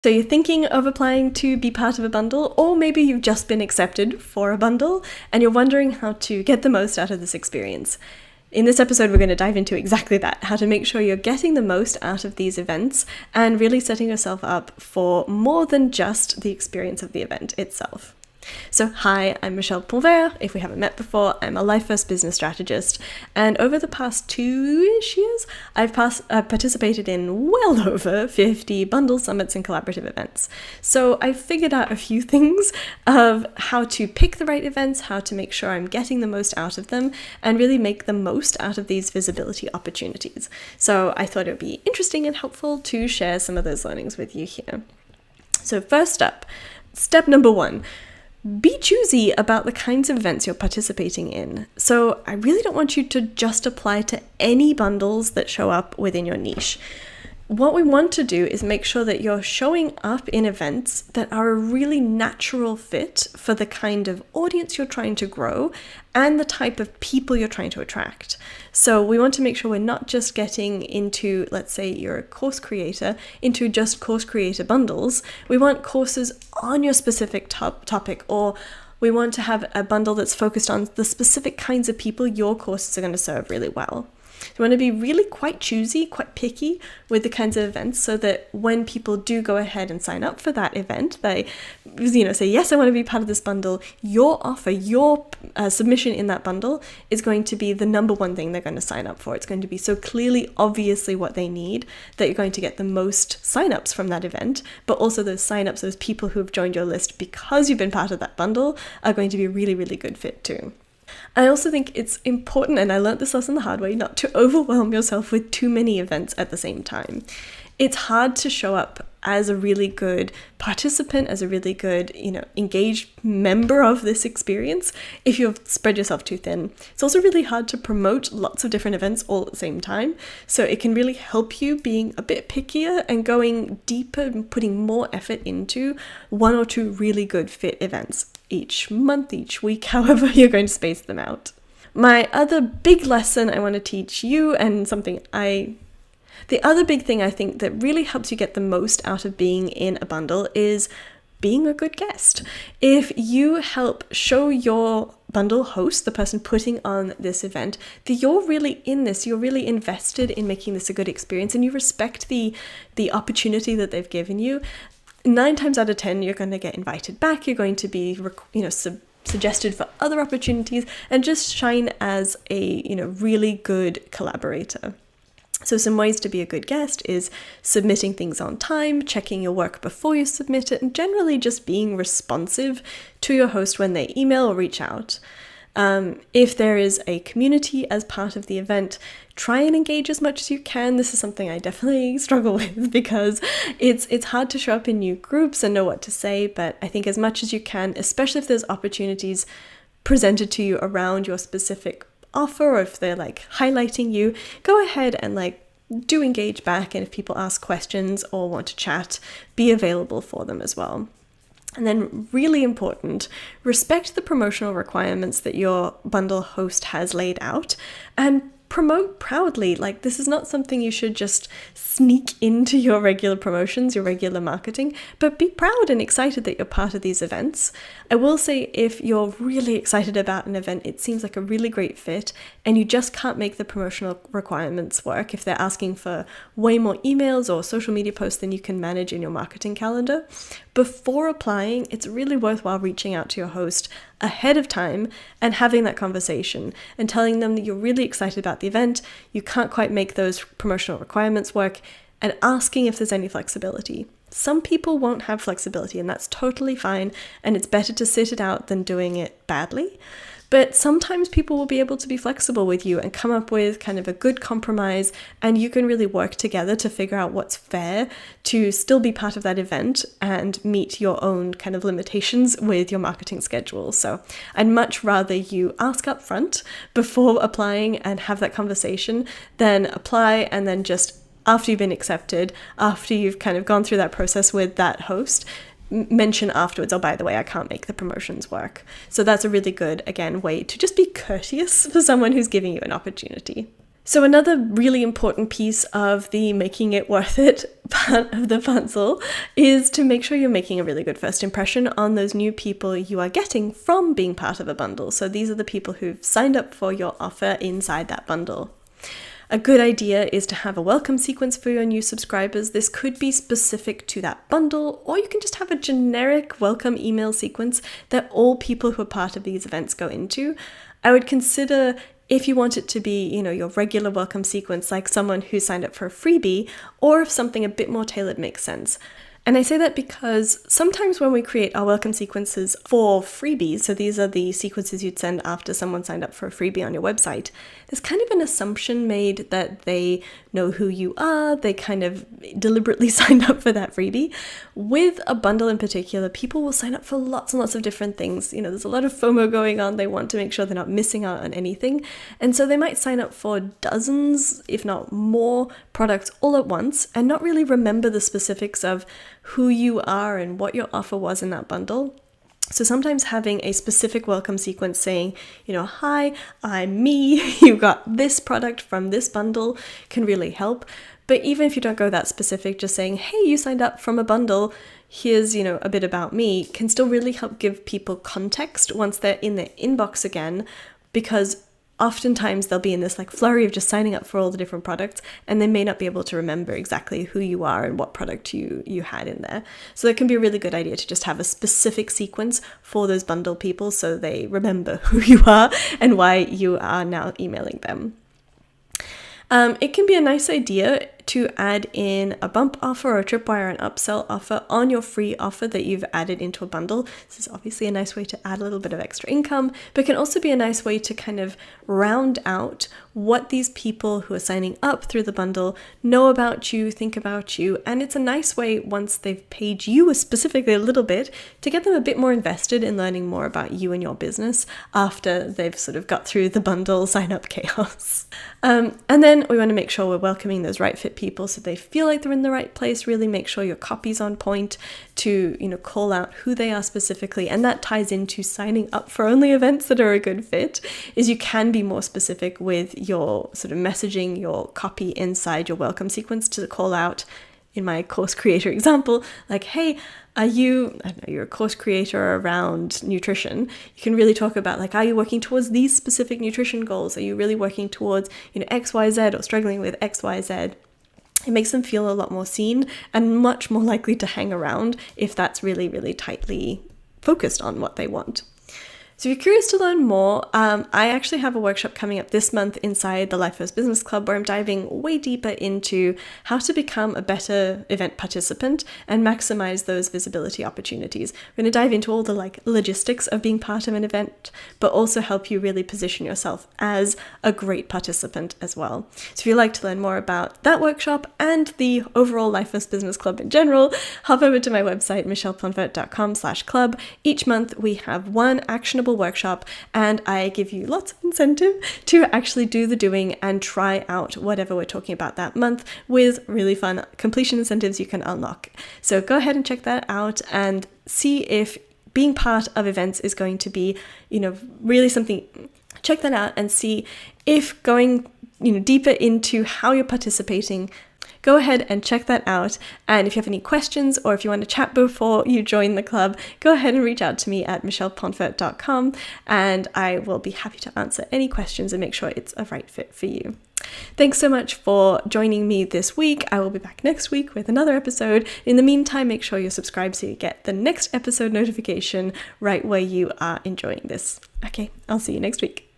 So you're thinking of applying to be part of a bundle, or maybe you've just been accepted for a bundle and you're wondering how to get the most out of this experience. In this episode, we're going to dive into exactly that, how to make sure you're getting the most out of these events and really setting yourself up for more than just the experience of the event itself. So hi, I'm Michelle Ponvert. If we haven't met before, I'm a life first business strategist, and over the past 2-ish years, I've participated in well over 50 bundle summits and collaborative events. So I've figured out a few things of how to pick the right events, how to make sure I'm getting the most out of them, and really make the most out of these visibility opportunities. So I thought it would be interesting and helpful to share some of those learnings with you here. So first up, step number 1. Be choosy about the kinds of events you're participating in. So I really don't want you to just apply to any bundles that show up within your niche. What we want to do is make sure that you're showing up in events that are a really natural fit for the kind of audience you're trying to grow and the type of people you're trying to attract. So we want to make sure we're not just getting into, let's say you're a course creator, into just course creator bundles. We want courses on your specific topic, or we want to have a bundle that's focused on the specific kinds of people your courses are going to serve really well. You want to be really quite choosy, quite picky with the kinds of events, so that when people do go ahead and sign up for that event, they, say, yes, I want to be part of this bundle. Your offer, your submission in that bundle is going to be the number one thing they're going to sign up for. It's going to be so clearly, obviously what they need that you're going to get the most signups from that event, but also those signups, those people who have joined your list because you've been part of that bundle are going to be a really, really good fit too. I also think it's important, and I learned this lesson the hard way, not to overwhelm yourself with too many events at the same time. It's hard to show up as a really good participant, as a really good, engaged member of this experience if you've spread yourself too thin. It's also really hard to promote lots of different events all at the same time. So it can really help you being a bit pickier and going deeper and putting more effort into 1 or 2 really good fit events each month, each week, however you're going to space them out. My other big lesson I want to teach you, and the other big thing I think that really helps you get the most out of being in a bundle is being a good guest. If you help show your bundle host, the person putting on this event, that you're really in this, you're really invested in making this a good experience, and you respect the opportunity that they've given you, 9 times out of 10, you're going to get invited back. You're going to be, suggested for other opportunities, and just shine as a, really good collaborator. So some ways to be a good guest is submitting things on time, checking your work before you submit it, and generally just being responsive to your host when they email or reach out. If there is a community as part of the event, try and engage as much as you can. This is something I definitely struggle with because it's hard to show up in new groups and know what to say, but I think as much as you can, especially if there's opportunities presented to you around your specific offer, or if they're highlighting you, go ahead and do engage back, and if people ask questions or want to chat, be available for them as well. And then, really important, respect the promotional requirements that your bundle host has laid out and promote proudly. This is not something you should just sneak into your regular promotions, your regular marketing, but be proud and excited that you're part of these events. I will say, if you're really excited about an event, it seems like a really great fit, and you just can't make the promotional requirements work if they're asking for way more emails or social media posts than you can manage in your marketing calendar. Before applying, it's really worthwhile reaching out to your host ahead of time and having that conversation and telling them that you're really excited about the event, you can't quite make those promotional requirements work, and asking if there's any flexibility. Some people won't have flexibility, and that's totally fine, and it's better to sit it out than doing it badly. But sometimes people will be able to be flexible with you and come up with kind of a good compromise, and you can really work together to figure out what's fair to still be part of that event and meet your own kind of limitations with your marketing schedule. So I'd much rather you ask up front before applying and have that conversation than apply and then just after you've been accepted, after you've kind of gone through that process with that host, mention afterwards, oh, by the way, I can't make the promotions work. So that's a really good, again, way to just be courteous for someone who's giving you an opportunity. So another really important piece of the making it worth it part of the puzzle is to make sure you're making a really good first impression on those new people you are getting from being part of a bundle. So these are the people who've signed up for your offer inside that bundle. A good idea is to have a welcome sequence for your new subscribers. This could be specific to that bundle, or you can just have a generic welcome email sequence that all people who are part of these events go into. I would consider, if you want it to be, your regular welcome sequence, like someone who signed up for a freebie, or if something a bit more tailored makes sense. And I say that because sometimes when we create our welcome sequences for freebies, so these are the sequences you'd send after someone signed up for a freebie on your website, there's kind of an assumption made that they know who you are, they kind of deliberately signed up for that freebie. With a bundle in particular, people will sign up for lots and lots of different things. There's a lot of FOMO going on. They want to make sure they're not missing out on anything. And so they might sign up for dozens, if not more, products all at once and not really remember the specifics of who you are and what your offer was in that bundle. So sometimes having a specific welcome sequence saying, hi, I'm me, you got this product from this bundle can really help. But even if you don't go that specific, just saying, hey, you signed up from a bundle, here's, a bit about me, can still really help give people context once they're in their inbox again, because oftentimes they'll be in this flurry of just signing up for all the different products, and they may not be able to remember exactly who you are and what product you had in there. So it can be a really good idea to just have a specific sequence for those bundle people so they remember who you are and why you are now emailing them. It can be a nice idea to add in a bump offer or a tripwire or an upsell offer on your free offer that you've added into a bundle. This is obviously a nice way to add a little bit of extra income, but can also be a nice way to kind of round out what these people who are signing up through the bundle know about you, think about you, and it's a nice way, once they've paid you specifically a little bit, to get them a bit more invested in learning more about you and your business after they've sort of got through the bundle sign-up chaos. And then we want to make sure we're welcoming those right fit people so they feel like they're in the right place. Really make sure your copy's on point to, call out who they are specifically. And that ties into signing up for only events that are a good fit, is you can be more specific with your sort of messaging, your copy inside your welcome sequence to call out, in my course creator example, like, hey, you're a course creator around nutrition. You can really talk about are you working towards these specific nutrition goals? Are you really working towards, XYZ or struggling with XYZ? It makes them feel a lot more seen and much more likely to hang around if that's really, really tightly focused on what they want. So if you're curious to learn more, I actually have a workshop coming up this month inside the Life First Business Club where I'm diving way deeper into how to become a better event participant and maximize those visibility opportunities. We're going to dive into all the logistics of being part of an event, but also help you really position yourself as a great participant as well. So if you'd like to learn more about that workshop and the overall Life First Business Club in general, hop over to my website, michelleponfert.com/club. Each month we have one actionable workshop and I give you lots of incentive to actually do the doing and try out whatever we're talking about that month with really fun completion incentives you can unlock. So go ahead and check that out and see if being part of events is going to be, really something. Check that out and see if going, deeper into how you're participating. Go ahead and check that out. And if you have any questions or if you want to chat before you join the club, go ahead and reach out to me at michelleponfert.com and I will be happy to answer any questions and make sure it's a right fit for you. Thanks so much for joining me this week. I will be back next week with another episode. In the meantime, make sure you're subscribed so you get the next episode notification right where you are enjoying this. Okay, I'll see you next week.